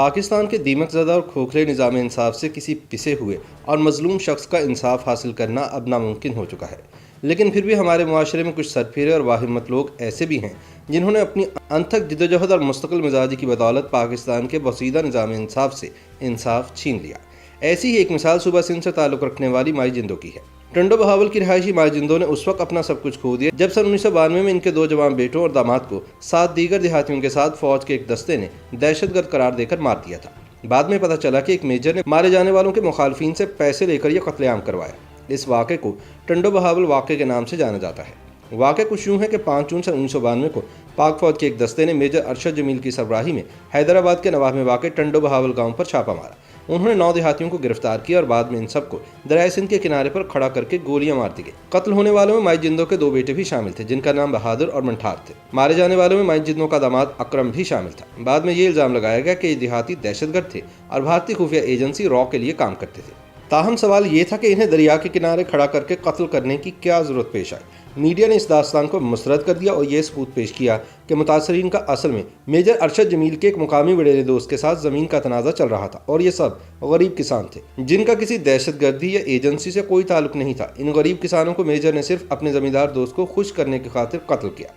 پاکستان کے دیمک زدہ اور کھوکھلے نظام انصاف سے کسی پسے ہوئے اور مظلوم شخص کا انصاف حاصل کرنا اب ناممکن ہو چکا ہے، لیکن پھر بھی ہمارے معاشرے میں کچھ سرپھیرے اور واہمت لوگ ایسے بھی ہیں جنہوں نے اپنی انتھک جدوجہد اور مستقل مزاجی کی بدولت پاکستان کے بوسیدہ نظام انصاف سے انصاف چھین لیا۔ ایسی ہی ایک مثال صوبہ سندھ سے تعلق رکھنے والی مائی جندوں کی ہے۔ ٹنڈو بہاول کی رہائشی مائی جندوں نے اس وقت اپنا سب کچھ کھو دیا جب سن 1992 میں ان کے 2 جوان بیٹوں اور داماد کو 7 دیگر دیہاتیوں کے ساتھ فوج کے ایک دستے نے دہشت گرد قرار دے کر مار دیا تھا۔ بعد میں پتہ چلا کہ ایک میجر نے مارے جانے والوں کے مخالفین سے پیسے لے کر یہ قتل عام کروایا۔ اس واقعے کو ٹنڈو بہاول واقعے کے نام سے جانا جاتا ہے۔ واقعہ کچھ یوں ہے کہ 5 جون 1992 کو پاک فوج کے ایک دستے نے میجر ارشد جمیل کی سربراہی میں حیدرآباد کے نواح میں واقع ٹنڈو بہاول گاؤں پر چھاپا مارا۔ انہوں نے 9 دیہاتیوں کو گرفتار کیا اور بعد میں ان سب کو دریائے سندھ کے کنارے پر کھڑا کر کے گولیاں مار دی گئی۔ قتل ہونے والوں میں مائی جندوں کے 2 بیٹے بھی شامل تھے جن کا نام بہادر اور منٹھار تھے۔ مارے جانے والوں میں مائی جندوں کا داماد اکرم بھی شامل تھا۔ بعد میں یہ الزام لگایا گیا کہ یہ دیہاتی دہشت گرد تھے اور بھارتی خفیہ ایجنسی را کے لیے کام کرتے تھے۔ تاہم سوال یہ تھا کہ انہیں دریا کے کنارے کھڑا کر کے قتل کرنے کی کیا ضرورت پیش آئی۔ میڈیا نے اس داستان کو مسترد کر دیا اور یہ ثبوت پیش کیا کہ متاثرین کا اصل میں میجر ارشد جمیل کے ایک مقامی وڈیرے دوست کے ساتھ زمین کا تنازع چل رہا تھا اور یہ سب غریب کسان تھے جن کا کسی دہشت گردی یا ایجنسی سے کوئی تعلق نہیں تھا۔ ان غریب کسانوں کو میجر نے صرف اپنے زمیندار دوست کو خوش کرنے کی خاطر قتل کیا۔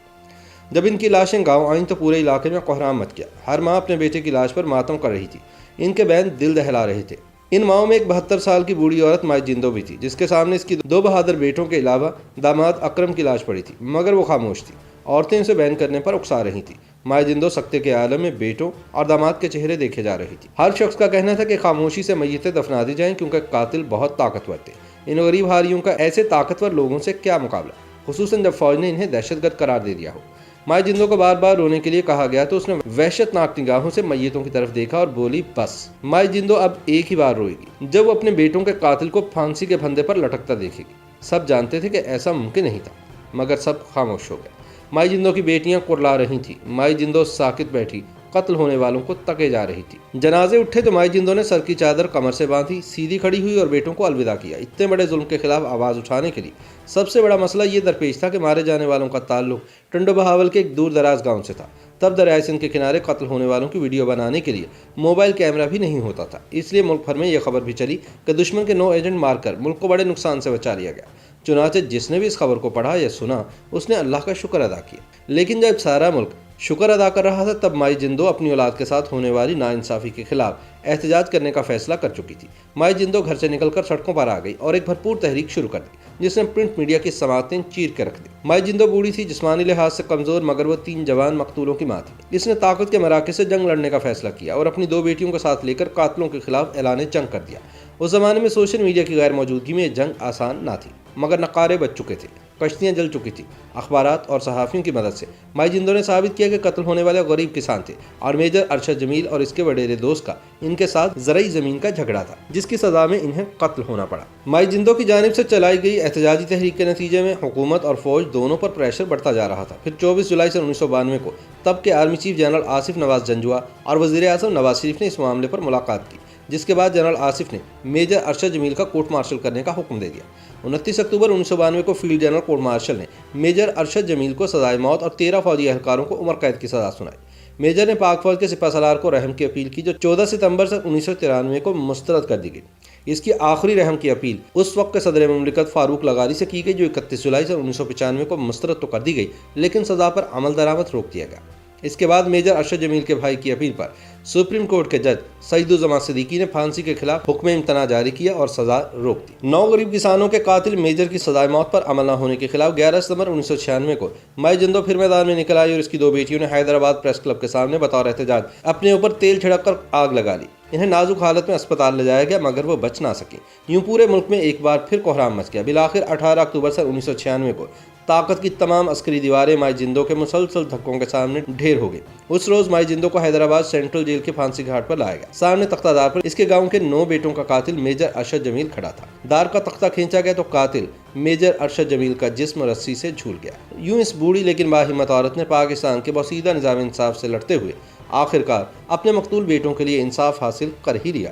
جب ان کی لاشیں گاؤں آئیں تو پورے علاقے میں کوہرام مچ گیا۔ ہر ماں اپنے بیٹے کی لاش پر ماتم کر رہی تھی۔ ان کے بین دل دہلا رہے تھے۔ ان ماؤں میں ایک 72 سال کی بوڑھی عورت مائی جندو بھی تھی جس کے سامنے اس کی 2 بہادر بیٹوں کے علاوہ داماد اکرم کی لاش پڑی تھی، مگر وہ خاموش تھی۔ عورتیں اسے بیان کرنے پر اکسا رہی تھیں۔ مائی جندو سکتے کے عالم میں بیٹوں اور داماد کے چہرے دیکھے جا رہی تھی۔ ہر شخص کا کہنا تھا کہ خاموشی سے میتیں دفنا دی جائیں کیونکہ قاتل بہت طاقتور تھے۔ ان غریب ہاریوں کا ایسے طاقتور لوگوں سے کیا مقابلہ، خصوصاً جب فوج نے انہیں دہشت گرد قرار دے دیا ہو۔ مائی جندو کو بار بار رونے کے لیے کہا گیا تو اس نے وحشت ناک نگاہوں سے میتوں کی طرف دیکھا اور بولی، بس۔ مائی جندو اب ایک ہی بار روئے گی جب وہ اپنے بیٹوں کے قاتل کو پھانسی کے پھندے پر لٹکتا دیکھے گی۔ سب جانتے تھے کہ ایسا ممکن نہیں تھا مگر سب خاموش ہو گئے۔ مائی جندو کی بیٹیاں کرلا رہی تھیں۔ مائی جندو ساکت بیٹھی قتل ہونے والوں کو تکے جا رہی تھی۔ جنازے اٹھے تو مائی جندو نے سر کی چادر کمر سے باندھی، سیدھی کھڑی ہوئی اور بیٹوں کو الوداع کیا۔ اتنے بڑے ظلم کے خلاف آواز اٹھانے کے لیے سب سے بڑا مسئلہ یہ درپیش تھا کہ مارے جانے والوں کا تعلق ٹنڈو بہاول کے ایک دور دراز گاؤں سے تھا۔ تب دریائے سندھ کے کنارے قتل ہونے والوں کی ویڈیو بنانے کے لیے موبائل کیمرہ بھی نہیں ہوتا تھا، اس لیے ملک بھر میں یہ خبر بھی چلی کہ دشمن کے 9 ایجنٹ مار کر ملک کو بڑے نقصان سے بچا لیا گیا۔ چنانچہ جس نے بھی اس خبر کو پڑھا یا سنا اس نے اللہ کا شکر ادا کیا۔ لیکن جب سارا ملک شکر ادا کر رہا تھا تب مائی جندو اپنی اولاد کے ساتھ ہونے والی ناانصافی کے خلاف احتجاج کرنے کا فیصلہ کر چکی تھی۔ مائی جندو گھر سے نکل کر سڑکوں پر آ گئی اور ایک بھرپور تحریک شروع کر دی جس نے پرنٹ میڈیا کی سماعتیں چیر کے رکھ دی۔ مائی جندو بوڑھی تھی، جسمانی لحاظ سے کمزور، مگر وہ 3 جوان مقتولوں کی ماں تھی۔ اس نے طاقت کے مراکز سے جنگ لڑنے کا فیصلہ کیا اور اپنی 2 بیٹیوں کو ساتھ لے کر قاتلوں کے خلاف اعلان جنگ کر دیا۔ اس زمانے میں سوشل میڈیا کی غیر موجودگی میں یہ جنگ آسان نہ تھی، مگر نقارے بچ چکے تھے، کشتیاں جل چکی تھی۔ اخبارات اور صحافیوں کی مدد سے مائی جندو نے ثابت کیا کہ قتل ہونے والے غریب کسان تھے اور میجر ارشد جمیل اور اس کے وڈیرے دوست کا ان کے ساتھ زرعی زمین کا جھگڑا تھا جس کی سزا میں انہیں قتل ہونا پڑا۔ مائی جندو کی جانب سے چلائی گئی احتجاجی تحریک کے نتیجے میں حکومت اور فوج دونوں پر پریشر بڑھتا جا رہا تھا۔ پھر 24 جولائی 1992 کو تب کے آرمی چیف جنرل آصف نواز جنجوعہ اور وزیر اعظم نواز شریف نے اس معاملے پر ملاقات کی، جس کے بعد جنرل آصف نے میجر ارشد جمیل کا کورٹ مارشل کرنے کا حکم دے دیا۔ 29 اکتوبر 1992 کو فیلڈ جنرل کورٹ مارشل نے میجر ارشد جمیل کو سزائے موت اور 13 فوجی اہلکاروں کو عمر قید کی سزا سنائی۔ میجر نے پاک فوج کے سپہ سالار کو رحم کی اپیل کی جو 14 ستمبر 1993 کو مسترد کر دی گئی۔ اس کی آخری رحم کی اپیل اس وقت کے صدر مملکت فاروق لغاری سے کی گئی جو 31 جولائی 1995 کو مسترد تو کر دی گئی لیکن سزا پر عمل درآمد روک دیا گیا۔ اس کے بعد میجر ارشد جمیل کے بھائی کی اپیل پر سپریم کورٹ کے جج سعید الزمان صدیقی نے پھانسی کے خلاف حکم امتناع جاری کیا اور سزا روک دی۔ 9 غریب کسانوں کے قاتل میجر کی سزائے موت پر عمل نہ ہونے کے خلاف 11 ستمبر 1996 کو مائی جندو پھر میدان میں نکل آئی اور اس کی 2 بیٹیوں نے حیدرآباد پریس کلب کے سامنے بطور احتجاج اپنے اوپر تیل چھڑک کر آگ لگا لی۔ انہیں نازک حالت میں اسپتال لے جایا گیا مگر وہ بچ نہ سکیں۔ یوں پورے ملک میں ایک بار پھر کوہرام مچ گیا۔ بالآخر 18 اکتوبر 1996 کو طاقت کی تمام عسکری دیواریں مائی جندو کے مسلسل دھکوں کے سامنے ڈھیر ہو گئی۔ اس روز مائی جندو کو حیدرآباد سینٹرل جیل کے پھانسی گھاٹ پر لایا گیا۔ سامنے تختہ دار پر اس کے گاؤں کے 9 بیٹوں کا قاتل میجر ارشد جمیل کھڑا تھا۔ دار کا تختہ کھینچا گیا تو قاتل میجر ارشد جمیل کا جسم رسی سے جھول گیا۔ یوں اس بوڑھی لیکن باہمت عورت نے پاکستان کے بوسیدہ نظام انصاف سے لڑتے ہوئے آخرکار اپنے مقتول بیٹوں کے لیے انصاف حاصل کر ہی لیا۔